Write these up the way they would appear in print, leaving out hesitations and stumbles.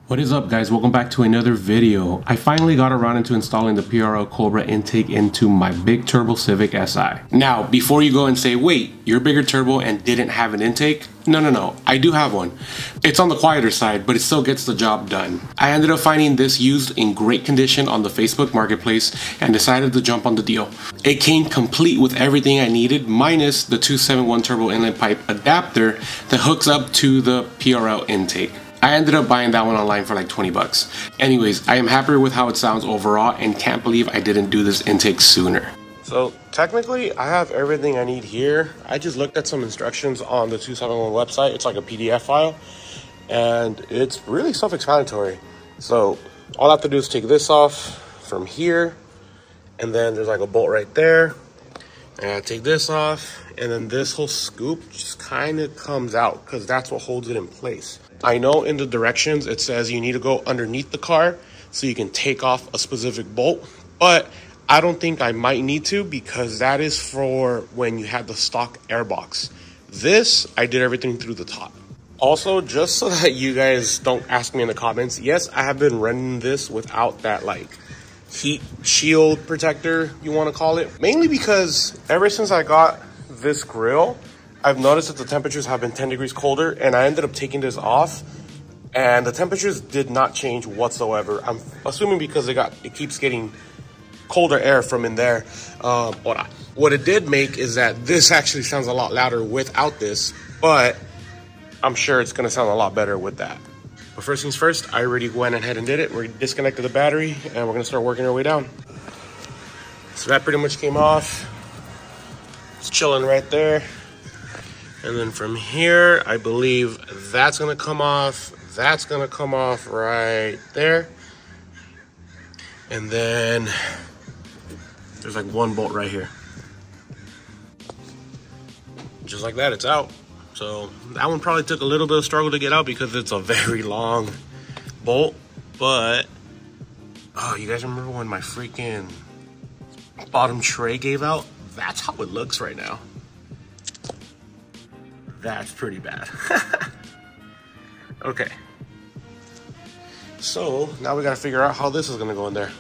What is up, guys? Welcome back to another video. I finally got around into installing the PRL Cobra intake into my big turbo Civic SI. Now, before you go and say, wait, you're bigger turbo and didn't have an intake? No, I do have one. It's on the quieter side, but it still gets the job done. I ended up finding this used in great condition on the Facebook Marketplace and decided to jump on the deal. It came complete with everything I needed, minus the 271 turbo inlet pipe adapter that hooks up to the PRL intake. I ended up buying that one online for like 20 bucks. Anyways, I am happier with how it sounds overall and can't believe I didn't do this intake sooner. So technically I have everything I need here. I just looked at some instructions on the 271 website. It's like a PDF file and it's really self-explanatory. So all I have to do is take this off from here, and then there's like a bolt right there. And I take this off, and then this whole scoop just kind of comes out because that's what holds it in place. I know in the directions it says you need to go underneath the car so you can take off a specific bolt, but I don't think I might need to because that is for when you have the stock airbox. This, I did everything through the top. Also, just so that you guys don't ask me in the comments, yes, I have been running this without that like heat shield protector, you want to call it, mainly because ever since I got this grill, I've noticed that the temperatures have been 10 degrees colder, and I ended up taking this off and the temperatures did not change whatsoever. I'm assuming because it keeps getting colder air from in there. What it did make is that this actually sounds a lot louder without this, but I'm sure it's going to sound a lot better with that. But first things first, I already went ahead and did it. We disconnected the battery and we're going to start working our way down. So that pretty much came off. It's chilling right there. And then from here, I believe that's going to come off. That's going to come off right there. And then there's like one bolt right here. Just like that, it's out. So that one probably took a little bit of struggle to get out because it's a very long bolt. But, oh, you guys remember when my freaking bottom tray gave out? That's how it looks right now. That's pretty bad. Okay. So now we got to figure out how this is going to go in there.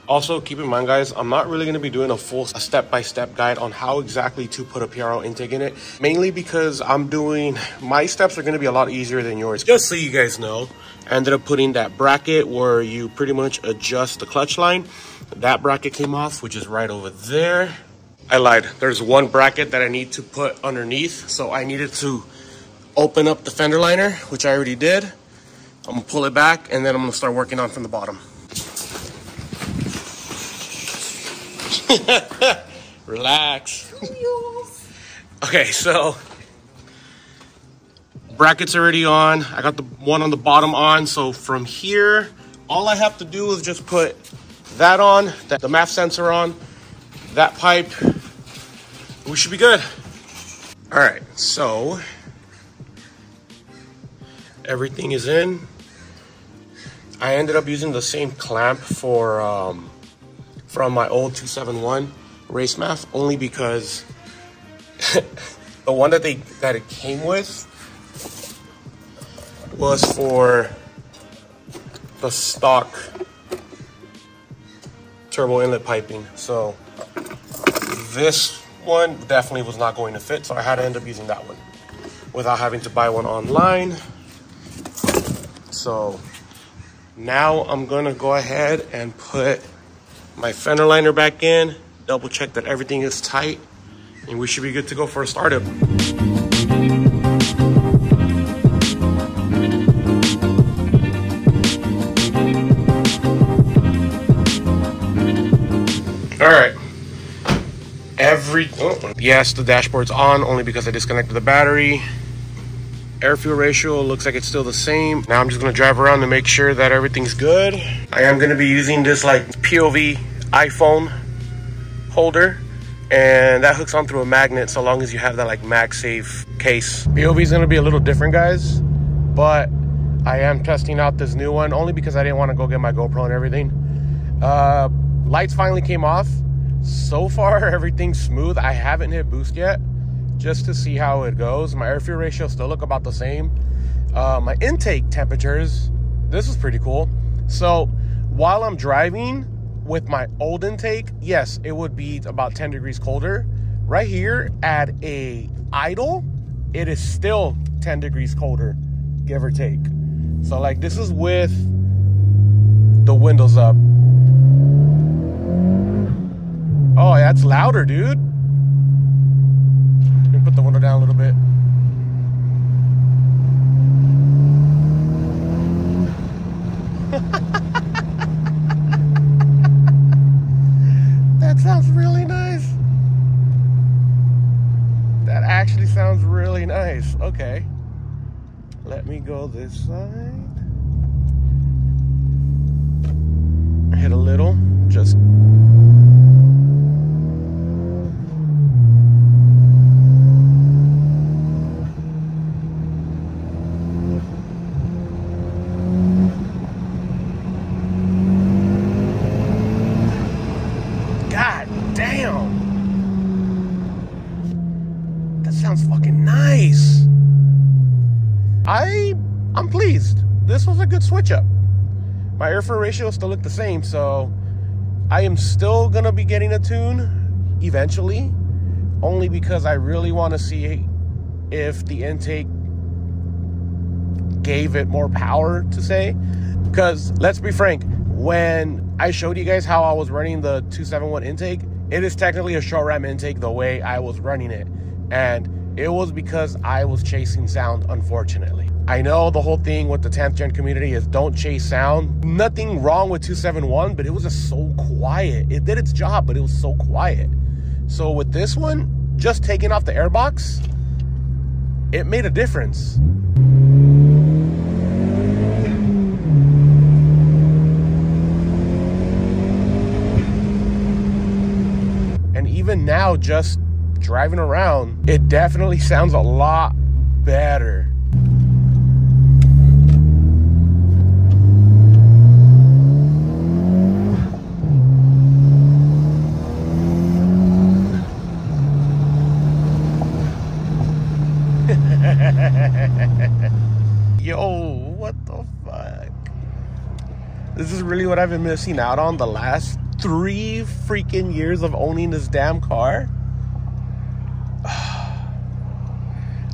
Also, keep in mind, guys, I'm not really going to be doing a full step-by-step guide on how exactly to put a PRL intake in it, mainly because my steps are going to be a lot easier than yours. Just so you guys know, I ended up putting that bracket where you pretty much adjust the clutch line. That bracket came off, which is right over there. I lied. There's one bracket that I need to put underneath, so I needed to open up the fender liner, which I already did. I'm going to pull it back, and then I'm going to start working on from the bottom. Relax. Okay, so bracket's already on. I got the one on the bottom on. So from here, all I have to do is just put that on, the MAF sensor on, that pipe. We should be good. All right, so everything is in. I ended up using the same clamp from my old 271 race MAF, only because the one that it came with was for the stock turbo inlet piping. So this one definitely was not going to fit, so I had to end up using that one without having to buy one online. So now I'm gonna go ahead and put my fender liner back in, double check that everything is tight, and we should be good to go for a startup. All right. Yes, the dashboard's on only because I disconnected the battery. Air fuel ratio looks like it's still the same. Now I'm just gonna drive around to make sure that everything's good. I am gonna be using this like POV iPhone holder, and that hooks on through a magnet so long as you have that like MagSafe case. POV is gonna be a little different, guys, but I am testing out this new one only because I didn't want to go get my GoPro and everything. Lights finally came off. So far everything's smooth. I haven't hit boost yet, just to see how it goes. My air fuel ratio still look about the same. My intake temperatures this is pretty cool. So while I'm driving with my old intake, yes, it would be about 10 degrees colder. Right here at a idle, it is still 10 degrees colder, give or take. So like this is with the windows up. Oh, that's louder, dude. Let me put the window down a little bit. That sounds really nice. That actually sounds really nice. Okay. Let me go this side. Hit a little. Just. God damn. That sounds fucking nice. I'm pleased. This was a good switch up. My airflow ratio still looked the same, so I am still gonna be getting a tune eventually, only because I really want to see if the intake gave it more power to say. Because let's be frank, when I showed you guys how I was running the 271 intake, it is technically a short ram intake the way I was running it, and it was because I was chasing sound, unfortunately. I know the whole thing with the 10th gen community is don't chase sound. Nothing wrong with 271, but it was just so quiet. It did its job, but it was so quiet. So with this one, just taking off the airbox, it made a difference. And even now, just driving around, it definitely sounds a lot better. Yo, what the fuck? This is really what I've been missing out on the last 3 freaking years of owning this damn car.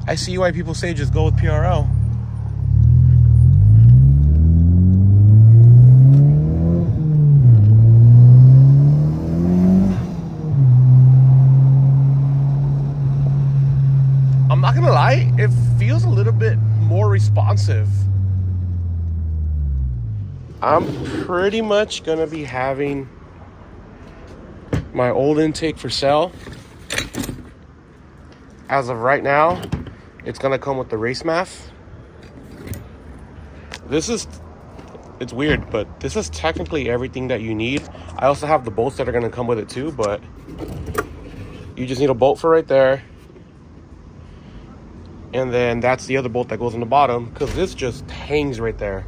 I see why people say just go with PRL. I'm not gonna lie, it feels a little bit more responsive. I'm pretty much gonna be having my old intake for sale. As of right now, it's gonna come with the race math. It's weird, but this is technically everything that you need. I also have the bolts that are gonna come with it too, but you just need a bolt for right there. And then that's the other bolt that goes in the bottom, because this just hangs right there.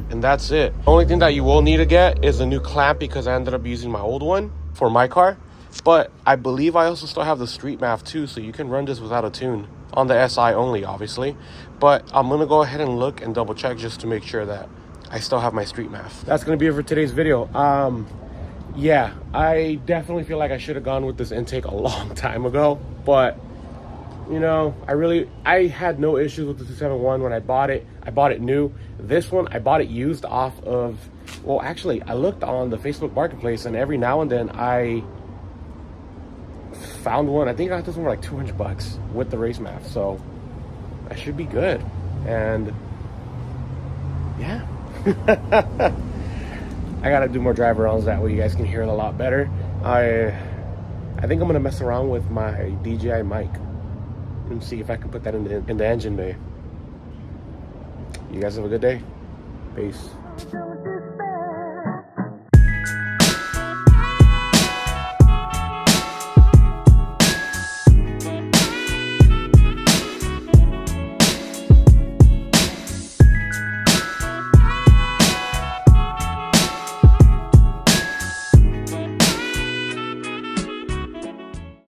And that's it. The only thing that you will need to get is a new clamp, because I ended up using my old one for my car. But I believe I also still have the street math too, so you can run this without a tune. On the SI only, obviously. But I'm going to go ahead and look and double check just to make sure that I still have my street math. That's going to be it for today's video. Yeah, I definitely feel like I should have gone with this intake a long time ago. But you know, I had no issues with the 271 when I bought it. I bought it new. This one, I bought it used off of, well, actually, I looked on the Facebook Marketplace, and every now and then I found one. I think I got this one for like 200 bucks with the race math. So I should be good. And yeah, I got to do more drive arounds. That way you guys can hear it a lot better. I think I'm going to mess around with my DJI mic and see if I can put that in the engine bay. You guys have a good day. Peace.